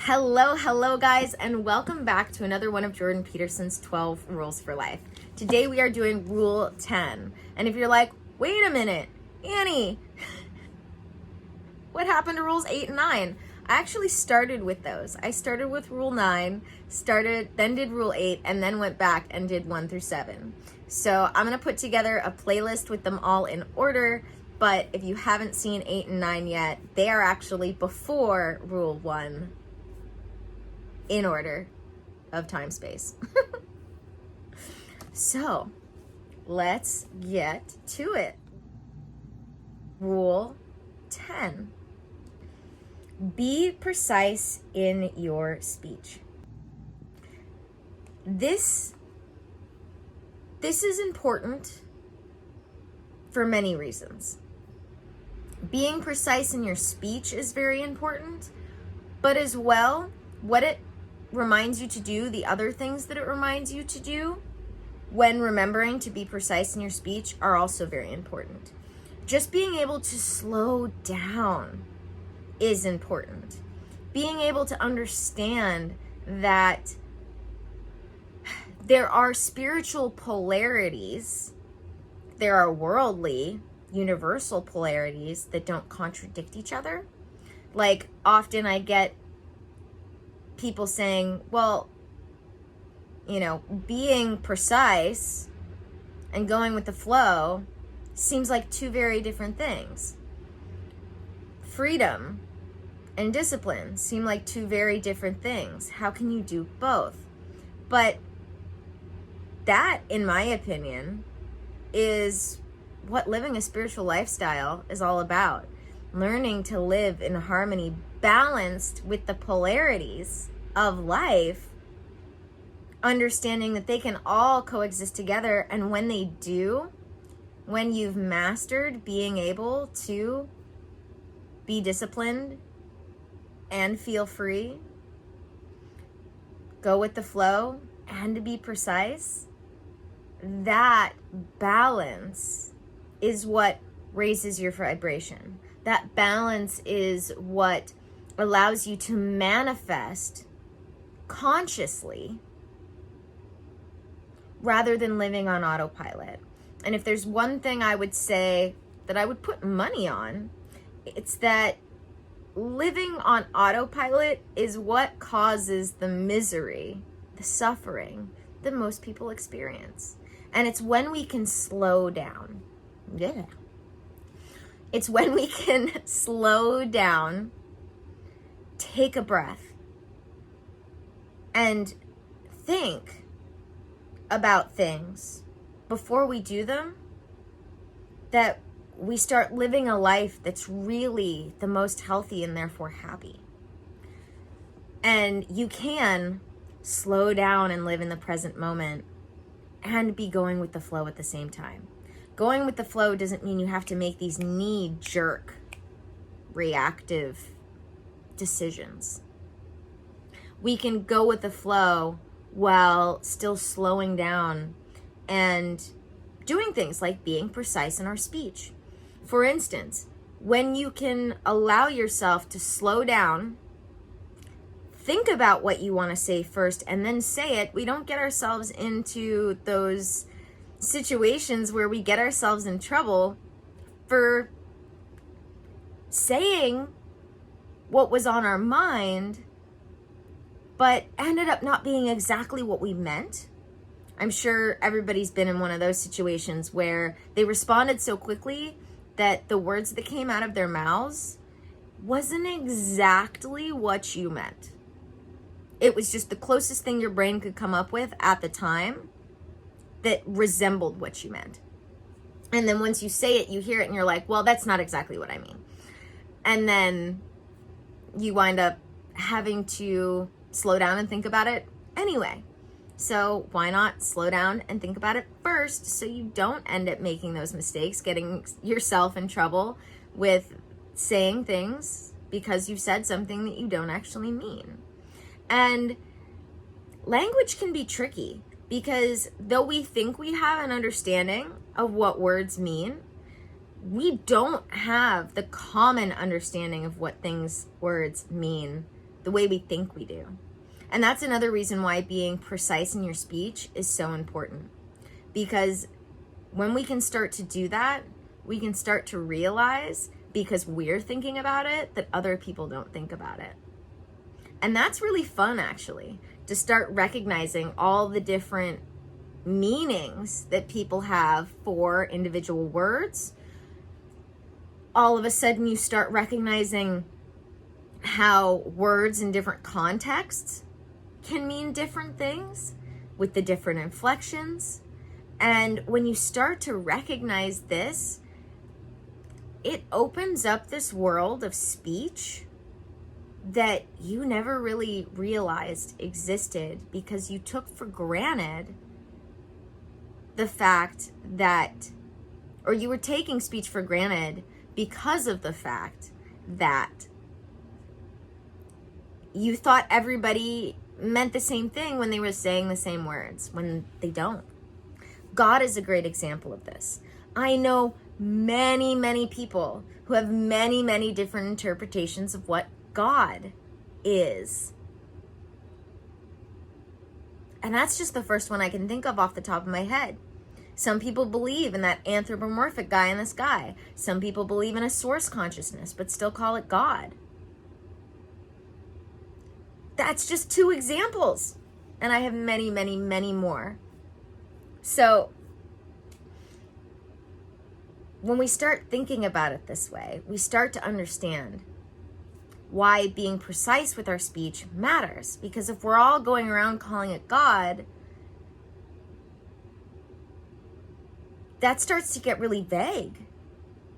Hello guys, and welcome back to another one of Jordan Peterson's 12 Rules for Life. Today we are doing Rule 10. And if you're like, wait a minute, Annie, what happened to Rules 8 and 9? I actually started with those. I started with Rule 9, then did Rule 8, and then went back and did 1 through 7. So I'm going to put together a playlist with them all in order, but if you haven't seen 8 and 9 yet, they are actually before Rule 1 in order of time space. So let's get to it. Rule 10. Be precise in your speech. This is important for many reasons. Being precise in your speech is very important, but as well, what it reminds you to do, the other things that it reminds you to do when remembering to be precise in your speech are also very important. Just being able to slow down is important. Being able to understand that there are spiritual polarities, there are worldly, universal polarities that don't contradict each other. Like, often I get people saying, well, being precise and going with the flow seems like two very different things. Freedom and discipline seem like two very different things. How can you do both? But that, in my opinion, is what living a spiritual lifestyle is all about. Learning to live in harmony, balanced with the polarities of life, understanding that they can all coexist together. And when they do, when you've mastered being able to be disciplined and feel free, go with the flow, and to be precise, that balance is what raises your vibration. That balance is what allows you to manifest consciously rather than living on autopilot. And if there's one thing I would say that I would put money on, it's that living on autopilot is what causes the misery, the suffering that most people experience. And it's when we can slow down. Yeah. It's when we can slow down, take a breath, and think about things before we do them, that we start living a life that's really the most healthy and therefore happy. And you can slow down and live in the present moment and be going with the flow at the same time. Going with the flow doesn't mean you have to make these knee-jerk, reactive decisions. We can go with the flow while still slowing down and doing things like being precise in our speech. For instance, when you can allow yourself to slow down, think about what you want to say first, and then say it, we don't get ourselves into those situations where we get ourselves in trouble for saying what was on our mind, but ended up not being exactly what we meant. I'm sure everybody's been in one of those situations where they responded so quickly that the words that came out of their mouths wasn't exactly what you meant. It was just the closest thing your brain could come up with at the time that resembled what you meant. And then once you say it, you hear it and you're like, well, that's not exactly what I mean. And then you wind up having to slow down and think about it anyway. So why not slow down and think about it first, so you don't end up making those mistakes, getting yourself in trouble with saying things because you said something that you don't actually mean. And language can be tricky, because though we think we have an understanding of what words mean, we don't have the common understanding of what words mean the way we think we do. And that's another reason why being precise in your speech is so important. Because when we can start to do that, we can start to realize, because we're thinking about it, that other people don't think about it. And that's really fun, actually, to start recognizing all the different meanings that people have for individual words. All of a sudden, you start recognizing how words in different contexts can mean different things with the different inflections. And when you start to recognize this, it opens up this world of speech that you never really realized existed, because you took for granted the fact that, or you were taking speech for granted because of the fact that you thought everybody meant the same thing when they were saying the same words, when they don't. God is a great example of this. I know many, many people who have many, many different interpretations of what God is. And that's just the first one I can think of off the top of my head. Some people believe in that anthropomorphic guy in the sky. Some people believe in a source consciousness, but still call it God. That's just 2 examples. And I have many, many, many more. So when we start thinking about it this way, we start to understand why being precise with our speech matters. Because if we're all going around calling it God, that starts to get really vague.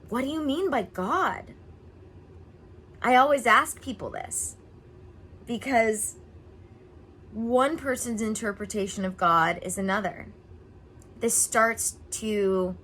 What do you mean by God? I always ask people this, because one person's interpretation of God is another. This starts to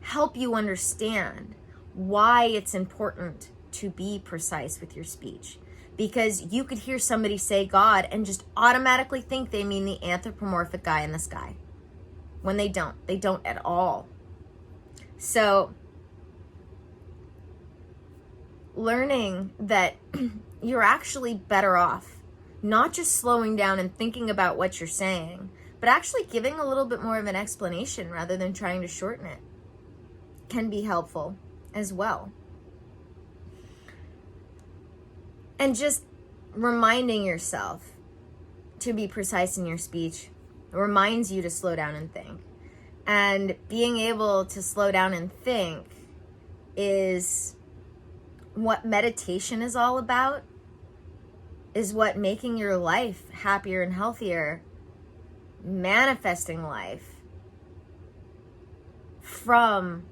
help you understand why it's important to be precise with your speech. Because you could hear somebody say God and just automatically think they mean the anthropomorphic guy in the sky, when they don't. They don't at all. So learning that you're actually better off not just slowing down and thinking about what you're saying, but actually giving a little bit more of an explanation rather than trying to shorten it can be helpful as well. And just reminding yourself to be precise in your speech reminds you to slow down and think. And being able to slow down and think is what meditation is all about, is what making your life happier and healthier, manifesting life from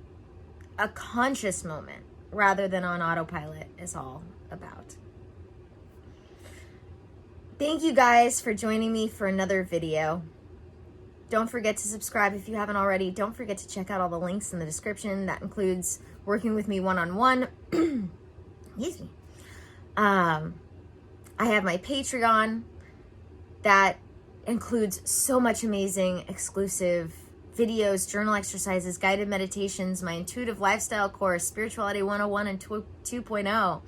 a conscious moment rather than on autopilot is all about. Thank you guys for joining me for another video. Don't forget to subscribe if you haven't already. Don't forget to check out all the links in the description. That includes working with me one-on-one. Excuse me. I have my Patreon that includes so much amazing exclusive videos, journal exercises, guided meditations, my intuitive lifestyle course, Spirituality 101 and 2.0.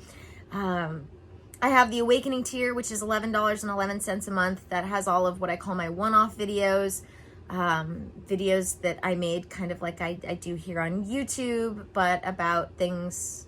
I have the Awakening tier, which is $11.11 a month. That has all of what I call my one-off videos, videos that I made kind of like I do here on YouTube, but about things,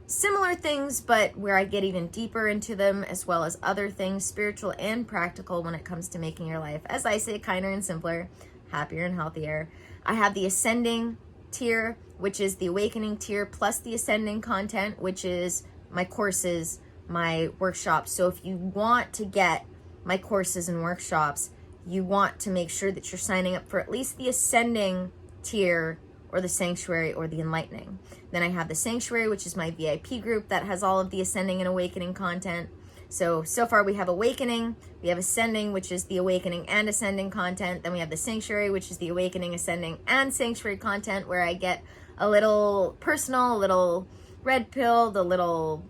similar things, but where I get even deeper into them, as well as other things, spiritual and practical, when it comes to making your life, as I say, kinder and simpler, happier and healthier. I have the Ascending tier, which is the Awakening tier, plus the Ascending content, which is my courses, my workshops. So if you want to get my courses and workshops, you want to make sure that you're signing up for at least the Ascending tier, or the Sanctuary, or the Enlightening. Then I have the Sanctuary, which is my VIP group that has all of the Ascending and Awakening content. So far we have Awakening, we have Ascending, which is the Awakening and Ascending content. Then we have the Sanctuary, which is the Awakening, Ascending, and Sanctuary content, where I get a little personal, a little red pilled, a little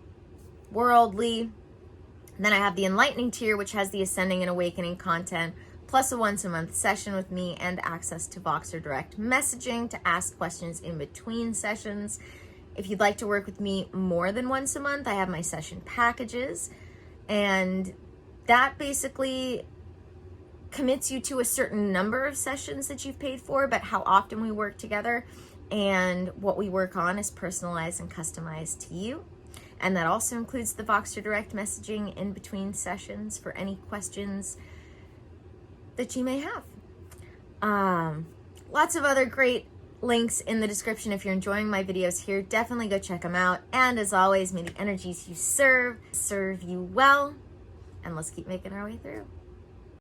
worldly. And then I have the Enlightening tier, which has the Ascending and Awakening content, plus a once-a-month session with me and access to Voxer direct messaging to ask questions in between sessions. If you'd like to work with me more than once a month, I have my session packages. And that basically commits you to a certain number of sessions that you've paid for, but how often we work together and what we work on is personalized and customized to you. And that also includes the Voxer direct messaging in between sessions for any questions that you may have. Lots of other great links in the description. If you're enjoying my videos here, definitely go check them out. And as always, may the energies you serve you well, and let's keep making our way through.